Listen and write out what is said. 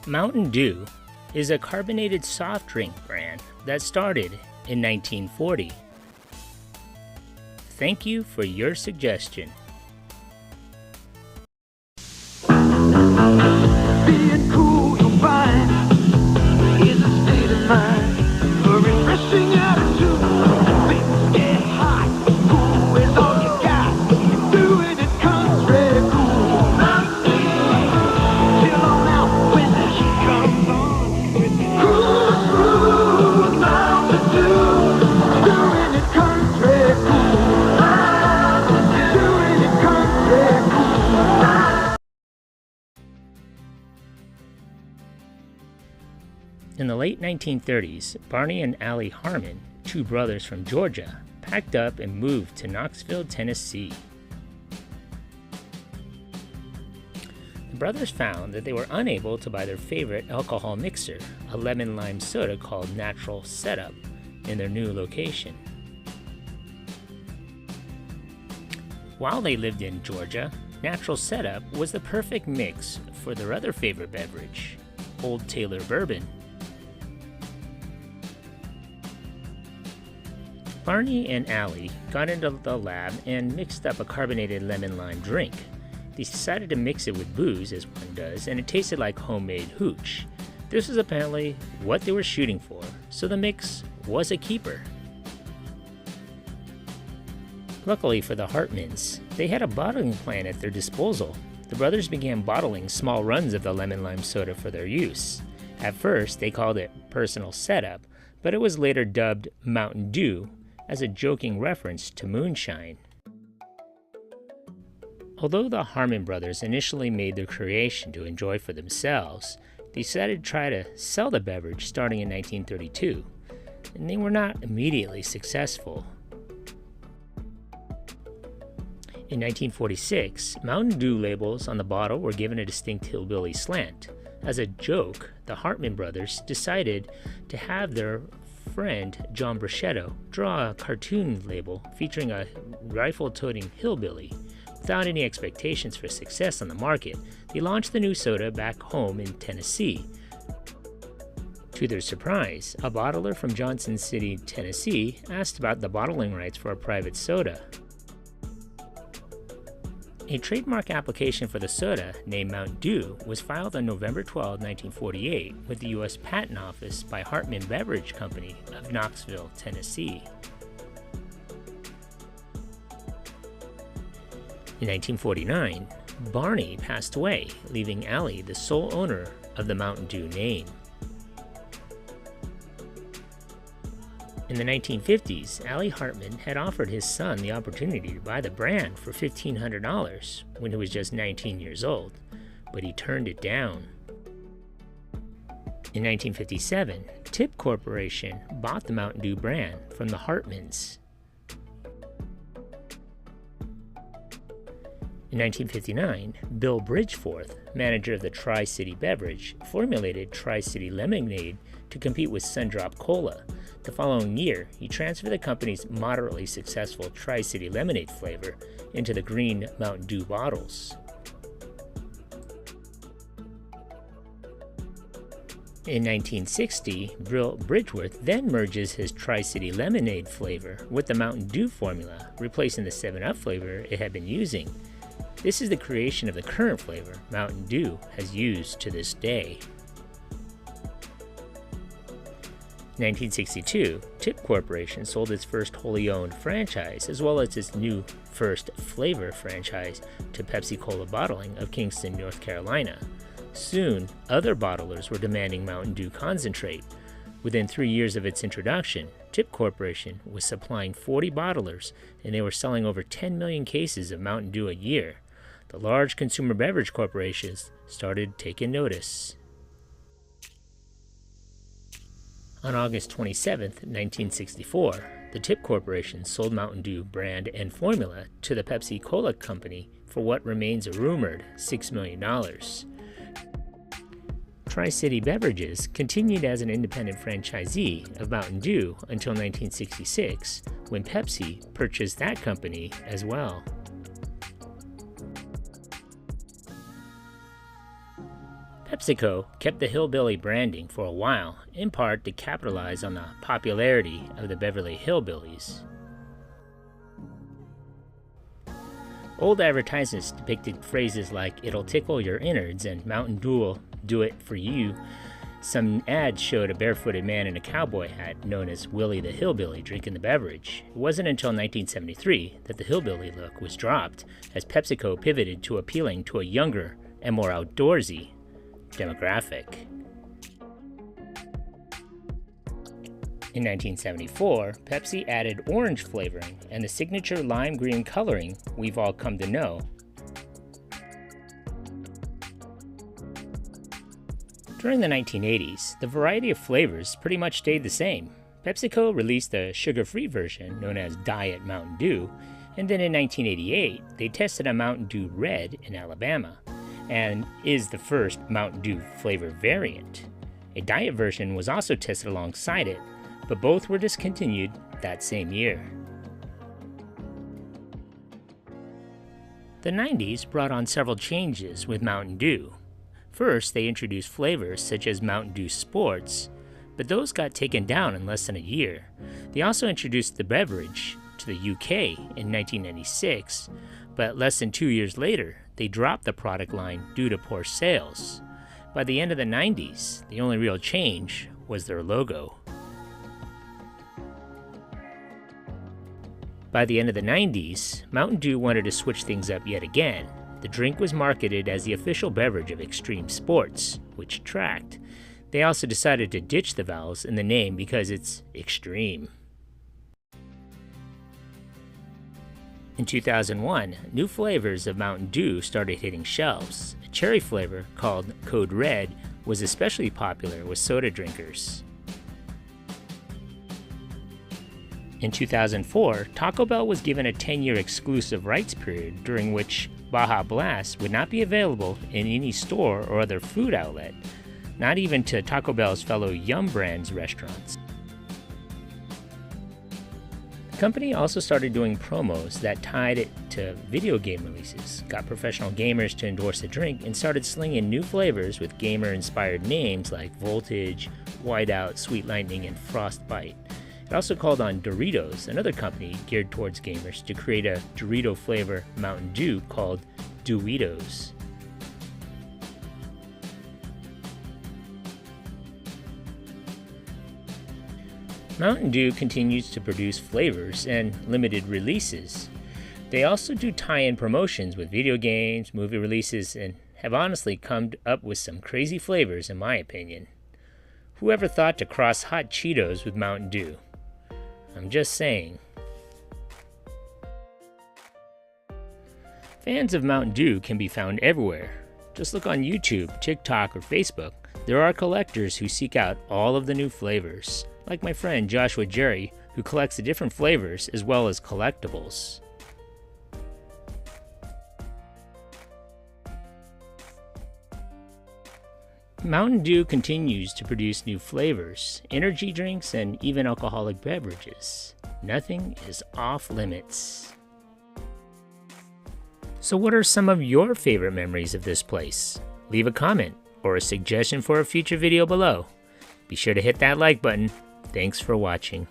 Mountain Dew is a carbonated soft drink brand that started in 1940. Thank you for your suggestion. Being cool, you'll find, is a state of mind, a refreshing attitude. Things get hot, cool is all you got. You do it, it comes very cool. Chill on out when the heat comes on. Cool, smooth, Mountain Dew. Doing it comes very cool. Doing it comes very cool. In the late 1930s, Barney and Ally Hartman, two brothers from Georgia, packed up and moved to Knoxville, Tennessee. The brothers found that they were unable to buy their favorite alcohol mixer, a lemon-lime soda called Natural Setup, in their new location. While they lived in Georgia, Natural Setup was the perfect mix for their other favorite beverage, Old Taylor Bourbon. Barney and Ally got into the lab and mixed up a carbonated lemon-lime drink. They decided to mix it with booze, as one does, and it tasted like homemade hooch. This was apparently what they were shooting for, so the mix was a keeper. Luckily for the Hartmans, they had a bottling plant at their disposal. The brothers began bottling small runs of the lemon-lime soda for their use. At first, they called it Personal Setup, but it was later dubbed Mountain Dew, as a joking reference to moonshine. Although the Hartman brothers initially made their creation to enjoy for themselves, they decided to try to sell the beverage starting in 1932, and they were not immediately successful. In 1946, Mountain Dew labels on the bottle were given a distinct hillbilly slant. As a joke, the Hartman brothers decided to have their friend John Bruschetto draw a cartoon label featuring a rifle-toting hillbilly. Without any expectations for success on the market, they launched the new soda back home in Tennessee. To their surprise, a bottler from Johnson City, Tennessee, asked about the bottling rights for a private soda. A trademark application for the soda, named Mountain Dew, was filed on November 12, 1948, with the U.S. Patent Office by Hartman Beverage Company of Knoxville, Tennessee. In 1949, Barney passed away, leaving Ally the sole owner of the Mountain Dew name. In the 1950s, Ally Hartman had offered his son the opportunity to buy the brand for $1,500 when he was just 19 years old, but he turned it down. In 1957, Tip Corporation bought the Mountain Dew brand from the Hartmans. In 1959, Bill Bridgforth, manager of the Tri-City Beverage, formulated Tri-City Lemonade to compete with Sundrop Cola. The following year, he transferred the company's moderately successful Tri-City Lemonade flavor into the green Mountain Dew bottles. In 1960, Bill Bridgforth then merges his Tri-City Lemonade flavor with the Mountain Dew formula, replacing the 7-Up flavor it had been using. This is the creation of the current flavor Mountain Dew has used to this day. In 1962, Tip Corporation sold its first wholly owned franchise, as well as its new first flavor franchise, to Pepsi-Cola Bottling of Kingston, North Carolina. Soon, other bottlers were demanding Mountain Dew concentrate. Within 3 years of its introduction, Tip Corporation was supplying 40 bottlers, and they were selling over 10 million cases of Mountain Dew a year. The large consumer beverage corporations started taking notice. On August 27, 1964, the Tip Corporation sold Mountain Dew brand and formula to the Pepsi-Cola company for what remains a rumored $6 million. Tri-City Beverages continued as an independent franchisee of Mountain Dew until 1966, when Pepsi purchased that company as well. PepsiCo kept the hillbilly branding for a while, in part to capitalize on the popularity of the Beverly Hillbillies. Old advertisements depicted phrases like "it'll tickle your innards" and "Mountain Dew will do it for you." Some ads showed a barefooted man in a cowboy hat known as Willie the Hillbilly drinking the beverage. It wasn't until 1973 that the hillbilly look was dropped, as PepsiCo pivoted to appealing to a younger and more outdoorsy demographic. In 1974, Pepsi added orange flavoring and the signature lime green coloring we've all come to know. During the 1980s, the variety of flavors pretty much stayed the same. PepsiCo released a sugar-free version known as Diet Mountain Dew, and then in 1988, they tested a Mountain Dew Red in Alabama, and is the first Mountain Dew flavor variant. A diet version was also tested alongside it, but both were discontinued that same year. The 90s brought on several changes with Mountain Dew. First, they introduced flavors such as Mountain Dew Sports, but those got taken down in less than a year. They also introduced the beverage to the UK in 1996, but less than 2 years later, they dropped the product line due to poor sales. By the end of the 90s, the only real change was their logo. By the end of the 90s, Mountain Dew wanted to switch things up yet again. The drink was marketed as the official beverage of extreme sports, which tracked. They also decided to ditch the vowels in the name because it's extreme. In 2001, new flavors of Mountain Dew started hitting shelves. A cherry flavor called Code Red was especially popular with soda drinkers. In 2004, Taco Bell was given a 10-year exclusive rights period during which Baja Blast would not be available in any store or other food outlet, not even to Taco Bell's fellow Yum Brands restaurants. The company also started doing promos that tied it to video game releases, got professional gamers to endorse the drink, and started slinging new flavors with gamer-inspired names like Voltage, Whiteout, Sweet Lightning, and Frostbite. It also called on Doritos, another company geared towards gamers, to create a Dorito flavor Mountain Dew called Dewitos. Mountain Dew continues to produce flavors and limited releases. They also do tie-in promotions with video games, movie releases, and have honestly come up with some crazy flavors in my opinion. Whoever thought to cross hot Cheetos with Mountain Dew? I'm just saying. Fans of Mountain Dew can be found everywhere. Just look on YouTube, TikTok, or Facebook. There are collectors who seek out all of the new flavors, like my friend Joshua Jerry, who collects the different flavors as well as collectibles. Mountain Dew continues to produce new flavors, energy drinks, and even alcoholic beverages. Nothing is off limits. So what are some of your favorite memories of this place? Leave a comment or a suggestion for a future video below. Be sure to hit that like button. Thanks for watching.